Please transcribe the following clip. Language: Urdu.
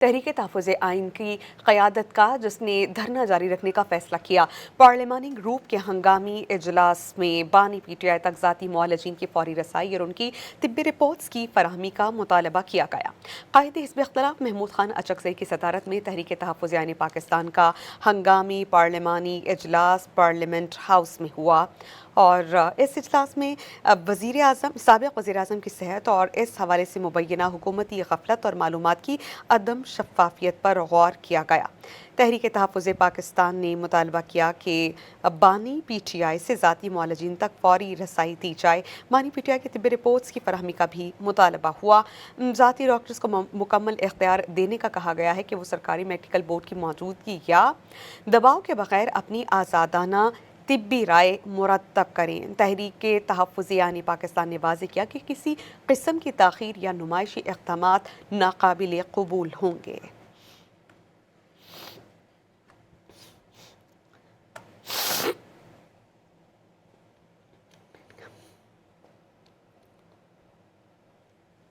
تحریک تحفظ آئین کی قیادت کا جس نے دھرنا جاری رکھنے کا فیصلہ کیا۔ پارلیمانی گروپ کے ہنگامی اجلاس میں بانی پی ٹی آئی تک ذاتی معالجین کی فوری رسائی اور ان کی طبی رپورٹس کی فراہمی کا مطالبہ کیا گیا۔ قائد حزب اختلاف محمود خان اچکزئی کی صدارت میں تحریک تحفظ آئین پاکستان کا ہنگامی پارلیمانی اجلاس پارلیمنٹ ہاؤس میں ہوا اور اس اجلاس میں سابق وزیر اعظم کی صحت اور اس حوالے سے مبینہ حکومتی غفلت اور معلومات کی عدم شفافیت پر غور کیا گیا۔ تحریک تحفظ پاکستان نے مطالبہ کیا کہ بانی پی ٹی آئی سے ذاتی معالجین تک فوری رسائی دی جائے۔ بانی پی ٹی آئی کی طبی رپورٹس کی فراہمی کا بھی مطالبہ ہوا۔ ذاتی ڈاکٹرز کو مکمل اختیار دینے کا کہا گیا ہے کہ وہ سرکاری میڈیکل بورڈ کی موجودگی یا دباؤ کے بغیر اپنی آزادانہ طبی رائے مرتب کریں۔ تحریک تحفظ آئین پاکستان نے واضح کیا کہ کسی قسم کی تاخیر یا نمائشی اقدامات ناقابل قبول ہوں گے۔